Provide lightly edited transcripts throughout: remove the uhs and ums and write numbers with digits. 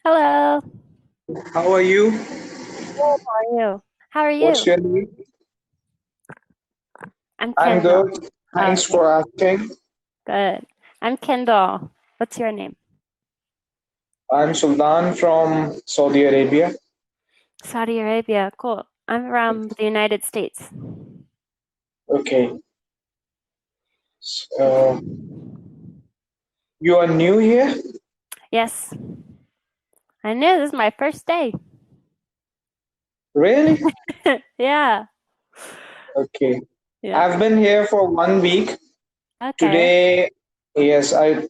Hello. How are you? How are you? How are What's you? your name? I'm I'm Kendall. good. Oh, Thanks okay. for asking. Good. I'm Kendall. What's your name? I'm Sultan from Saudi Arabia. Saudi Arabia. Cool. I'm from the United States. Okay. So you are new here? Yes. I knew this is my first day. Really? Yeah. Okay. Yeah. I've been here for 1 week. Okay. Today, yes, I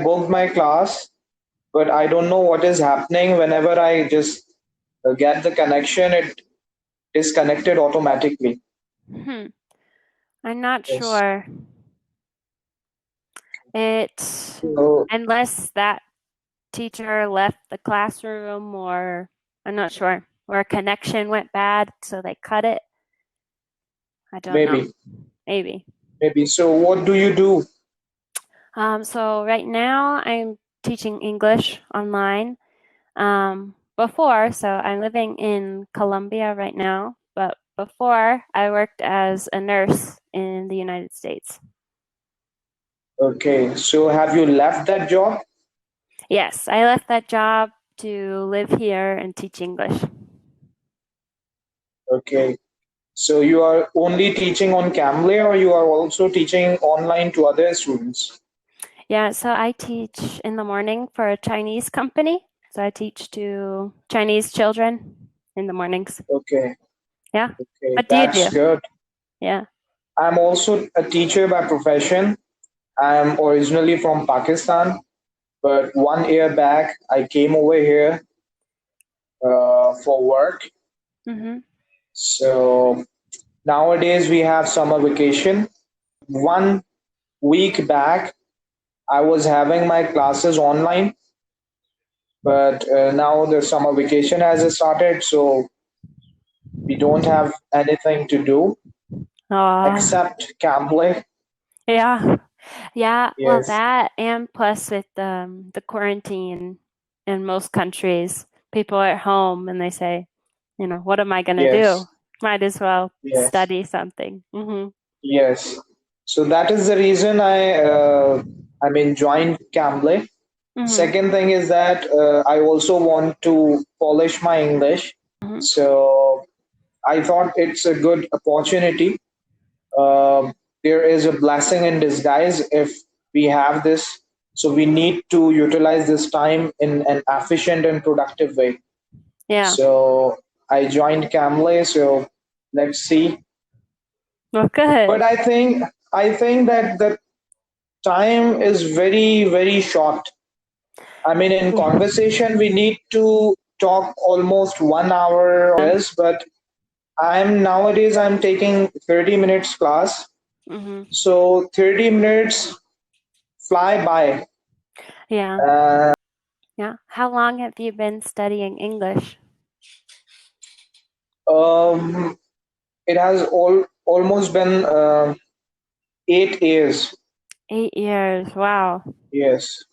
booked my class, but I don't know what is happening. Whenever I just get the connection, it disconnected automatically. Hmm. I'm not Yes. sure. It So unless that teacher left the classroom or I'm not sure. Or a connection went bad, so they cut it. I don't know. maybe, Maybe. maybe. So what do you do? So right now I'm teaching English online. So I'm living in Colombia right now, but before I worked as a nurse in the United States. Okay. So have you left that job? Yes, I left that job to live here and teach English. Okay. So you are only teaching on Cambly or you are also teaching online to other students? Yeah, so I teach in the morning for a Chinese company. So I teach to Chinese children in the mornings. Okay. Yeah. Okay. What do you do? That's good. Yeah. I'm also a teacher by profession. I'm originally from Pakistan, but 1 year back I came over here for work. Mm-hmm. So nowadays we have summer vacation. 1 week back I was having my classes online, but now the summer vacation has started, so we don't have anything to do Oh, except Cambly. yeah. Yeah, well, Yes, that and plus with the quarantine in most countries, people are at home and they say, what am I going to do? yes, Might as well yes, study something. Mm-hmm. yes. So that is the reason I joined Cambly. Mm-hmm. Second thing is that I also want to polish my English. Mm-hmm. So I thought it's a good opportunity. There is a blessing in disguise if we have this. So we need to utilize this time in an efficient and productive way. Yeah. So I joined Cambly. So let's see. Well, But good. I think that the time is very very short. I mean, in Yeah. conversation we need to talk almost 1 hour or else. But I'm taking 30 minutes class. Mm-hmm. So 30 minutes fly by. Yeah. Uh, Yeah. How long have you been studying English? um, it has almost been 8 years. 8 years. Wow. Yes,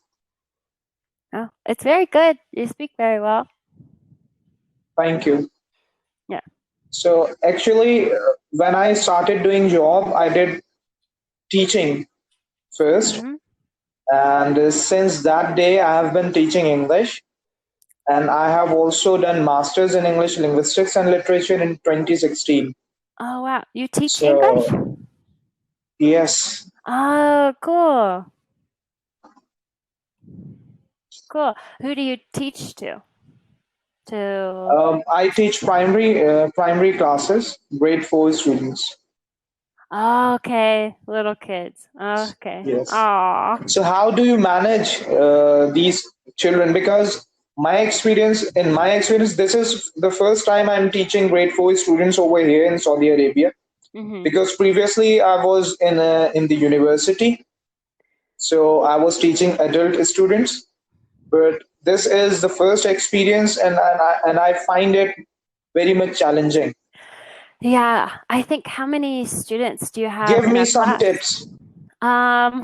Oh, it's very good. You speak very well. thank you. Yeah. So actually, when I started doing job, I did teaching first, Mm-hmm. and since that day, I have been teaching English, and I have also done masters in English linguistics and literature in 2016. Oh, wow. You teach English? So yes, Oh, cool. Cool. Who do you teach to? To I teach primary classes, grade 4 students. okay, little kids. Okay. Yes. Aw. So how do you manage these children? Because in my experience, this is the first time I'm teaching grade 4 students over here in Saudi Arabia. Mm-hmm. Because previously I was in the university, so I was teaching adult students. But this is the first experience, and I find it very much challenging. Yeah, I think how many students do you have Give in me a some class? tips. Um,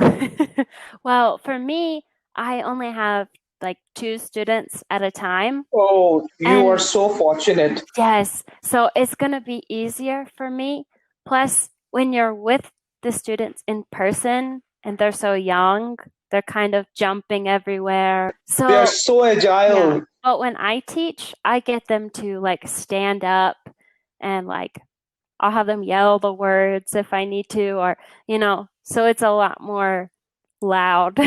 well, for me, I only have like 2 students at a time. Oh, you are And so fortunate. yes, so it's going to be easier for me. Plus, when you're with the students in person and they're so young, they're kind of jumping everywhere. They are So, so yeah. agile. But when I teach, I get them to like stand up and like I'll have them yell the words if I need to, or, so it's a lot more loud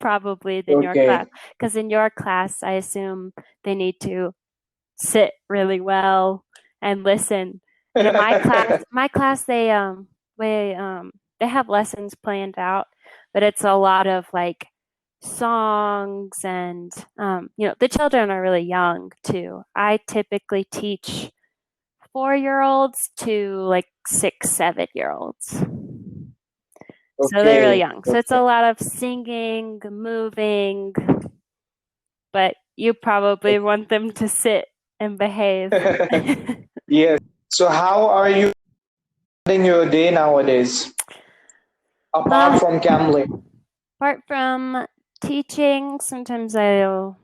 probably than your Okay. class. Because in your class, I assume they need to sit really well and listen. And in my class they have lessons planned out, but it's a lot of like songs and the children are really young too. I typically teach 4-year-olds to like 6, 7-year-olds. So they're really Okay. young. So it's a lot of singing, moving, but you probably want them to sit and behave. Yes. So how are you spending your day nowadays, apart Uh, from Cambly? apart from teaching, sometimes I'll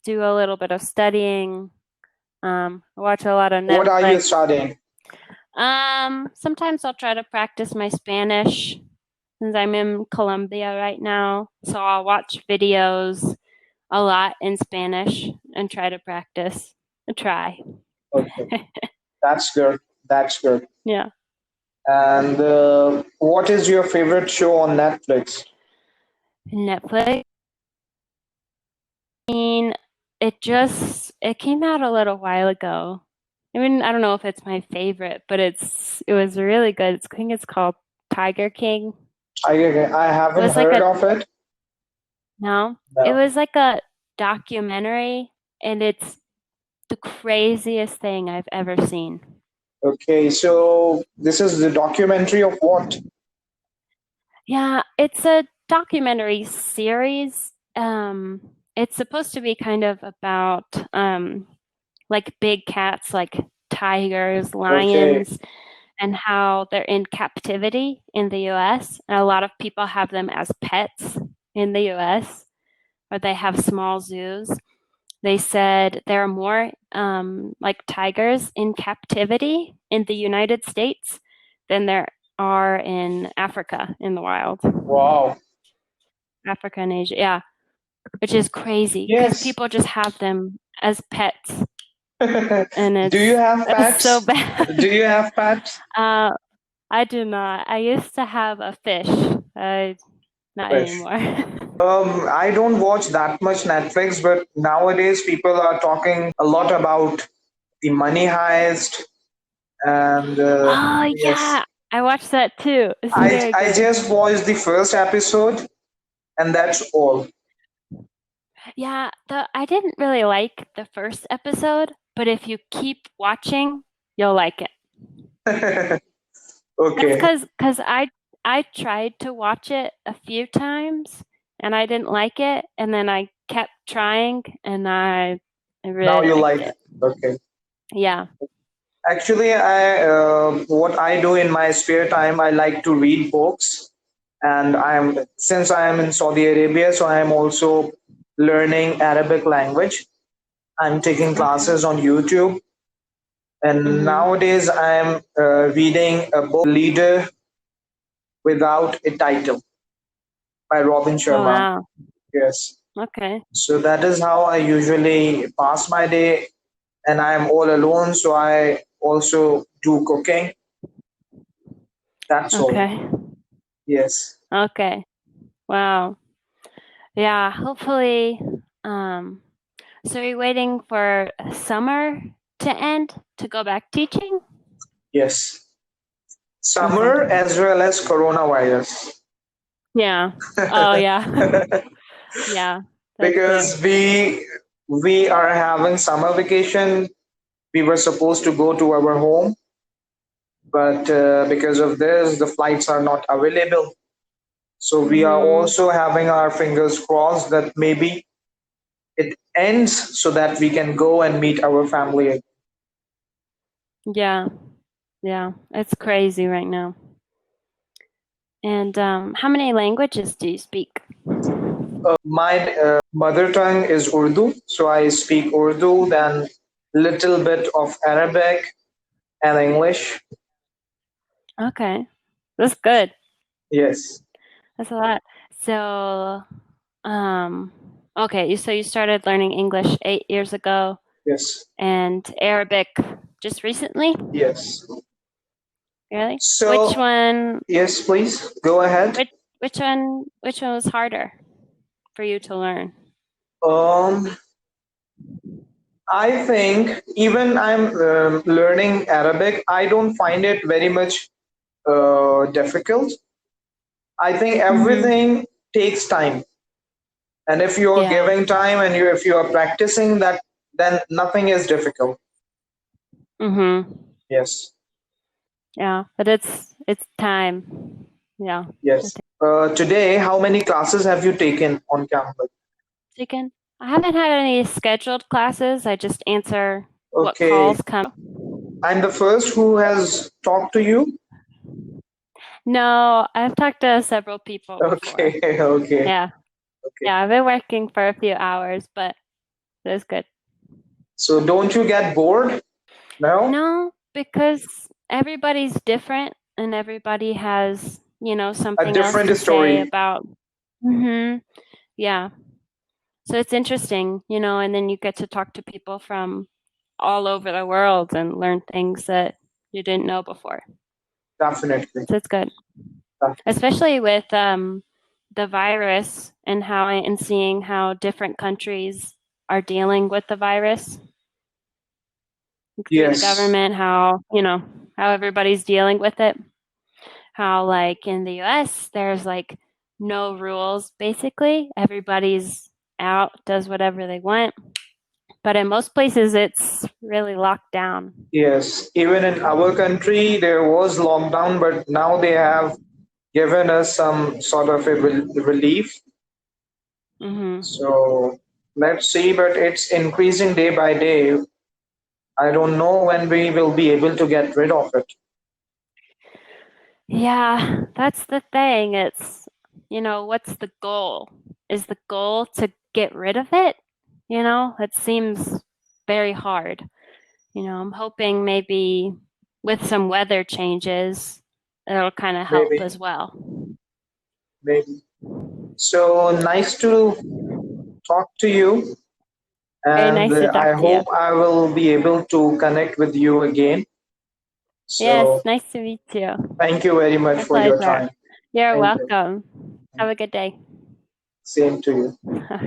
do a little bit of studying. I watch a lot of What are you Netflix. studying? Sometimes I'll try to practice my Spanish since I'm in Colombia right now. So I'll watch videos a lot in Spanish and try to practice. Try. Okay, that's good. That's good. Yeah. And what is your favorite show on Netflix? Netflix. I mean, it came out a little while ago. I mean, I don't know if it's my favorite, but it was really good. I think it's called Tiger King. I It haven't was like heard a of it. no, it No. was like a documentary, and it's the craziest thing I've ever seen. Okay, so this is the documentary of what? Yeah, it's a documentary series. It's supposed to be kind of about like big cats, like tigers, Okay, lions, and how they're in captivity in the US. And a lot of people have them as pets in the US, or they have small zoos. They said there are more like tigers in captivity in the United States than there are in Africa in the wild. wow. Africa and Asia, yeah, which is crazy because Yes. people just have them as pets, and Do you have it's so pets? Do bad. you have pets? uh, I do not. I used to have a fish. Not Fish. anymore. I don't watch that much Netflix, but nowadays people are talking a lot about the money heist, and Oh yes, yeah, I watched that too. It's I very I good. just watched the first episode, and that's all. Yeah, the I didn't really like the first episode, but if you keep watching, you'll like it. That's Okay, because I tried to watch it a few times and I didn't like it, and then I kept trying and I now really you liked like it. it. Okay. Yeah. Actually, I what I do in my spare time, I like to read books, and I'm since I am in Saudi Arabia, so I am also learning Arabic language. I'm taking Okay. classes on YouTube, and Mm-hmm. nowadays I'm reading a book, Leader Without a Title by Robin Oh Sharma. wow. Yes. Okay. So that is how I usually pass my day, and I am all alone, so I also do cooking. That's all. Okay. Yes. Okay. Wow. Yeah, hopefully um so are you waiting for summer to end to go back teaching? Yes. Okay. Summer as well as coronavirus. Yeah. Oh yeah. Yeah, that too. Because we are having summer vacation. We were supposed to go to our home, but because of this, the flights are not available. So we are Mm-hmm. also having our fingers crossed that maybe it ends so that we can go and meet our family. Yeah. Yeah. It's crazy right now. And how many languages do you speak? My mother tongue is Urdu, so I speak Urdu, then little bit of Arabic and English. Okay. That's good. Yes, That's a lot. So, okay, so you started learning English 8 years ago yes, and Arabic just recently? yes. Really? Which So, one, yes, please go ahead. which, which one was harder for you to learn? Um, I think even I'm learning Arabic, I don't find it very much difficult. I think Mm-hmm. everything takes time, and if you are Yeah. giving time and if you are practicing that, then nothing is difficult. Mm-hmm. Yes, Yeah, but it's time. Yeah. I yes. Today, how many classes have you taken on Cambly? think I haven't had any scheduled classes. I just answer what Okay, calls come. I'm the first who has talked to you. No, I've talked to several people before. Okay, okay, Yeah. okay. Yeah, I've been working for a few hours, but it was good. So don't you get bored? No, No, because everybody's different and everybody has, a something else different to say story. about. Mm-hmm. Yeah. So it's interesting, and then you get to talk to people from all over the world and learn things that you didn't know before. Definitely. So it's good, especially with the virus and and seeing how different countries are dealing with the virus through the Yes, government, how everybody's dealing with it. How like in the US, there's like no rules basically. Everybody's out, does whatever they want. But in most places, it's really locked down. yes. Even in our country, there was lockdown, but now they have given us some sort of a relief. Hmm. So let's see, but it's increasing day by day. I don't know when we will be able to get rid of it. Yeah, that's the thing. What's the goal? Is the goal to get rid of it? It seems very hard. I'm hoping maybe with some weather changes, it'll kind of help Maybe, as well. maybe. So nice to talk to you, Very and nice to I talk to you. hope I will be able to connect with you again. Yes, So nice to meet you. thank you very much My for your pleasure. time. You're Thank you. welcome. Have a good day. Same to you.